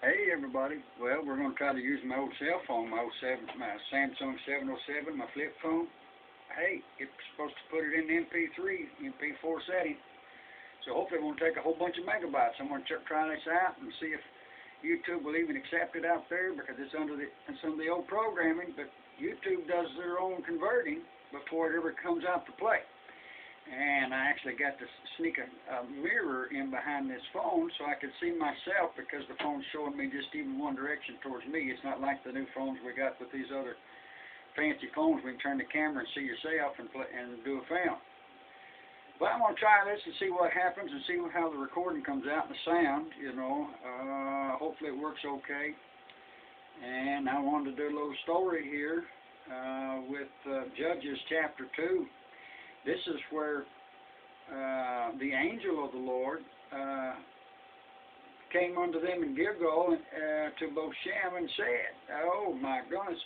Hey everybody. Well, we're going to try to use my old cell phone, my Samsung 707, my flip phone. Hey, it's supposed to put it in the MP4 setting. So hopefully it won't take a whole bunch of megabytes. I'm going to try this out and see if YouTube will even accept it out there, because it's under some of the old programming. But YouTube does their own converting before it ever comes out to play. And I actually got to sneak a mirror in behind this phone so I could see myself, because the phone's showing me just even one direction towards me. It's not like the new phones we got with these other fancy phones. We can turn the camera and see yourself and do a film. But I'm going to try this and see what happens and see how the recording comes out and the sound, hopefully it works okay. And I wanted to do a little story here with Judges chapter 2. This is where the angel of the Lord came unto them in Gilgal to Bochim and said, oh my goodness,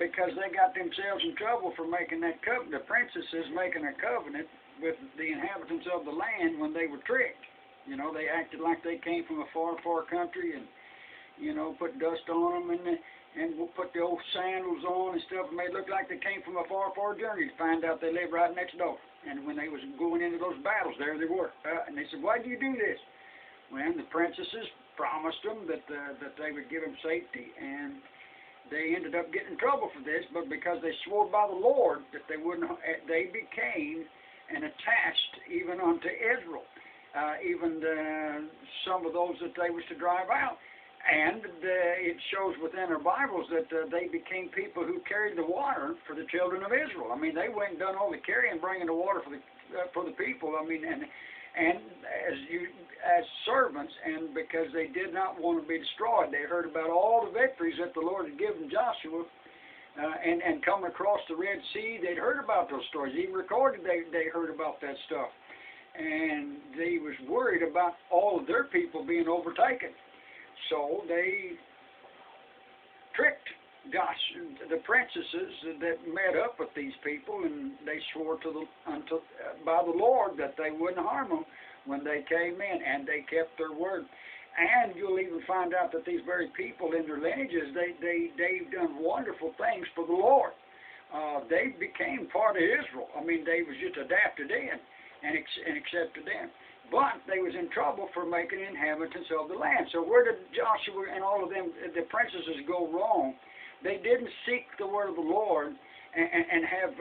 because they got themselves in trouble for making that covenant, the princesses making a covenant with the inhabitants of the land when they were tricked. You know, they acted like they came from a far, far country and, put dust on them and we'll put the old sandals on and stuff, and made it look like they came from a far, far journey to find out they lived right next door. And when they was going into those battles, there they were. And they said, why do you do this? Well, the princesses promised them that they would give them safety, and they ended up getting in trouble for this, but because they swore by the Lord that they wouldn't, they became and attached even unto Israel, even some of those that they was to drive out. And it shows within our Bibles that they became people who carried the water for the children of Israel. I mean, they went and done all the carrying, bringing the water for the people. I mean, and as servants, and because they did not want to be destroyed, they heard about all the victories that the Lord had given Joshua, and coming across the Red Sea. They'd heard about those stories. Even recorded, they heard about that stuff, and they was worried about all of their people being overtaken. So they tricked the princesses that met up with these people, and they swore by the Lord that they wouldn't harm them when they came in, and they kept their word. And you'll even find out that these very people in their lineages, they've done wonderful things for the Lord. They became part of Israel. I mean, they was just adapted in and accepted in. But they was in trouble for making inhabitants of the land. So where did Joshua and all of them, the princesses, go wrong? They didn't seek the word of the Lord and have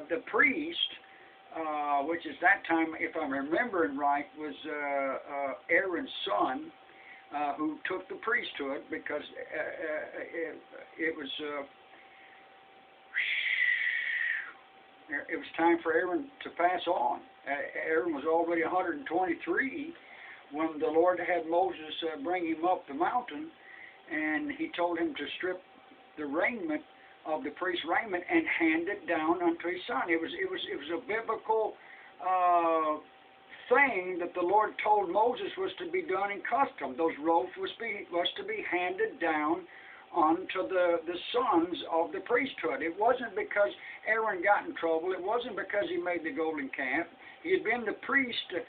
the priest, which is that time, if I'm remembering right, was Aaron's son, who took the priesthood, because it was time for Aaron to pass on. Aaron was already 123 when the Lord had Moses bring him up the mountain, and he told him to strip the raiment of the priest's raiment and hand it down unto his son. It was a biblical thing that the Lord told Moses was to be done in custom. Those robes was to be handed down onto the sons of the priesthood. It wasn't because Aaron got in trouble. It wasn't because he made the golden calf. He had been the priest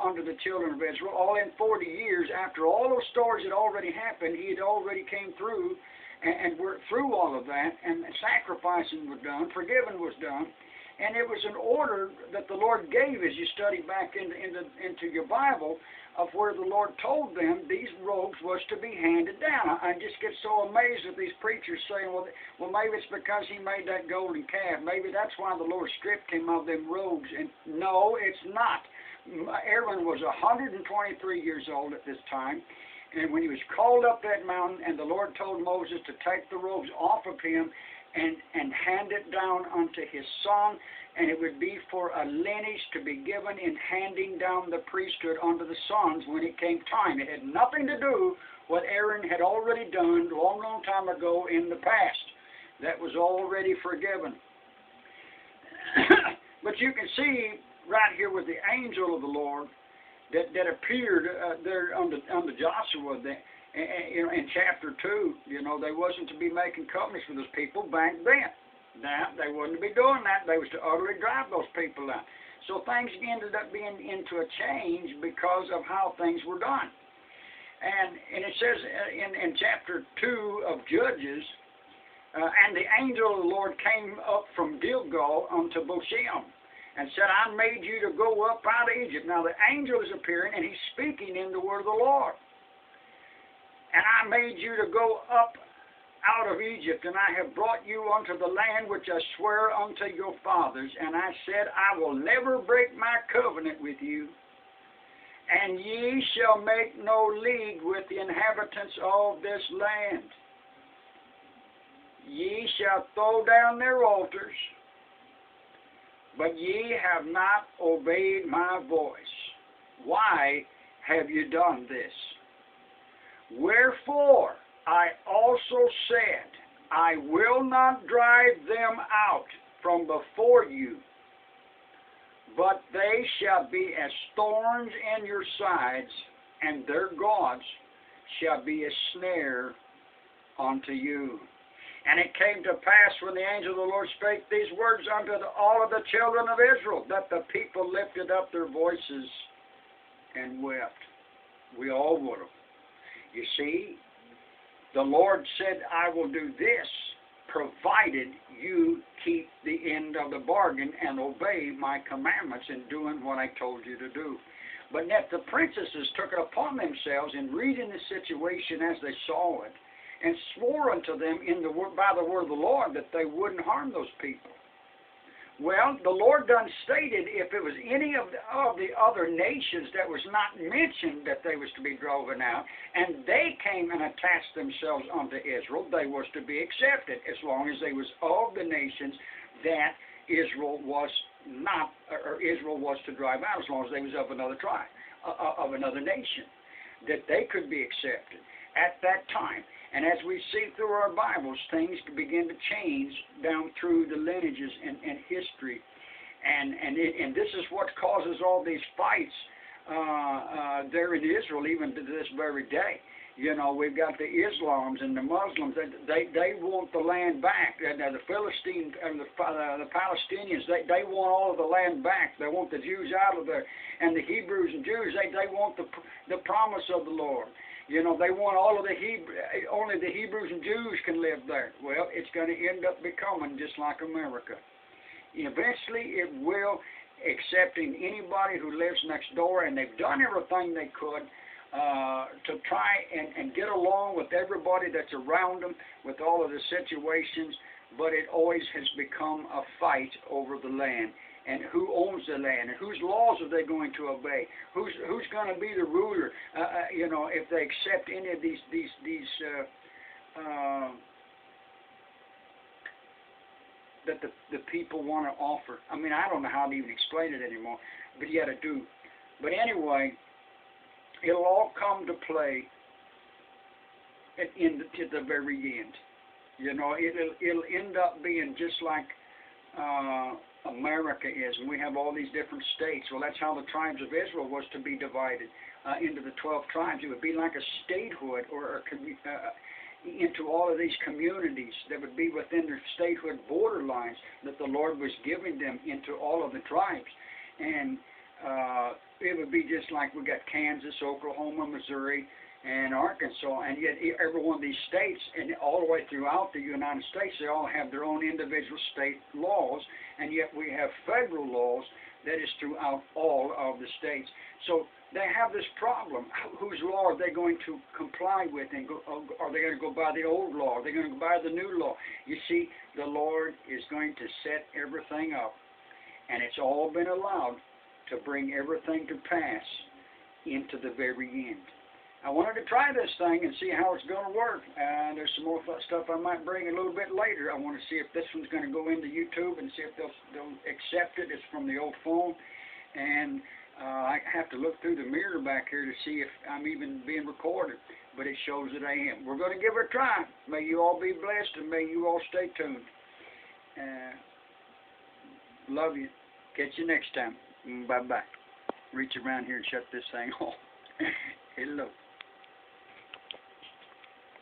under the children of Israel all in 40 years. After all those stories had already happened, he had already came through and worked through all of that, and sacrificing was done, forgiving was done. And it was an order that the Lord gave, as you study back into your Bible, of where the Lord told them these robes was to be handed down. I just get so amazed at these preachers saying, well, maybe it's because he made that golden calf. Maybe that's why the Lord stripped him of them robes. And no, it's not. Aaron was 123 years old at this time. And when he was called up that mountain, and the Lord told Moses to take the robes off of him and hand it down unto his son, and it would be for a lineage to be given in handing down the priesthood unto the sons when it came time. It had nothing to do with what Aaron had already done a long, long time ago in the past. That was already forgiven. But you can see right here with the angel of the Lord that appeared there under Joshua, in chapter 2, they wasn't to be making covenants with those people back then. Now, they wouldn't be doing that. They was to utterly drive those people out. So things ended up being into a change because of how things were done. And it says in chapter 2 of Judges, and the angel of the Lord came up from Gilgal unto Bochim, and said, I made you to go up out of Egypt. Now the angel is appearing, and he's speaking in the word of the Lord. And I made you to go up out of Egypt, and I have brought you unto the land which I swear unto your fathers. And I said, I will never break my covenant with you, and ye shall make no league with the inhabitants of this land. Ye shall throw down their altars, but ye have not obeyed my voice. Why have you done this? Wherefore I also said, I will not drive them out from before you, but they shall be as thorns in your sides, and their gods shall be a snare unto you. And it came to pass, when the angel of the Lord spake these words unto all of the children of Israel, that the people lifted up their voices and wept. We all would have. You see, the Lord said, I will do this, provided you keep the end of the bargain and obey my commandments in doing what I told you to do. But yet the princesses took it upon themselves in reading the situation as they saw it, and swore unto them by the word of the Lord that they wouldn't harm those people. Well, the Lord done stated if it was any of the other nations that was not mentioned that they was to be driven out, and they came and attached themselves unto Israel, they was to be accepted, as long as they was of the nations that Israel was not, or Israel was to drive out, as long as they was of another tribe, of another nation, that they could be accepted at that time. And as we see through our Bibles, things begin to change down through the lineages and history. And this is what causes all these fights there in Israel, even to this very day. You know, we've got the Islams and the Muslims. They want the land back. The Philistines and the Palestinians, they want all of the land back. They want the Jews out of there. And the Hebrews and Jews, they want the promise of the Lord. You know, they want all of only the Hebrews and Jews can live there. Well, it's going to end up becoming just like America. Eventually, it will, accepting anybody who lives next door, and they've done everything they could to try and get along with everybody that's around them, with all of the situations, but it always has become a fight over the land. And who owns the land, and whose laws are they going to obey? Who's going to be the ruler? You know, if they accept any of these that the people want to offer. I mean, I don't know how to even explain it anymore, but yet I do. But anyway, it'll all come to play to the very end. You know, it'll end up being just like America is, and we have all these different states. Well, that's how the tribes of Israel was to be divided into the 12 tribes. It would be like a statehood, or into all of these communities that would be within their statehood borderlines that the Lord was giving them into all of the tribes. And it would be just like we got Kansas, Oklahoma, Missouri, and Arkansas, and yet every one of these states, and all the way throughout the United States, they all have their own individual state laws, and yet we have federal laws that is throughout all of the states. So they have this problem. Whose law are they going to comply with? And are they going to go by the old law? Are they going to go by the new law? You see, the Lord is going to set everything up, and it's all been allowed to bring everything to pass into the very end. I wanted to try this thing and see how it's going to work. There's some more stuff I might bring a little bit later. I want to see if this one's going to go into YouTube and see if they'll accept it. It's from the old phone. And I have to look through the mirror back here to see if I'm even being recorded. But it shows that I am. We're going to give it a try. May you all be blessed, and may you all stay tuned. Love you. Catch you next time. Bye-bye. Reach around here and shut this thing off. Hello.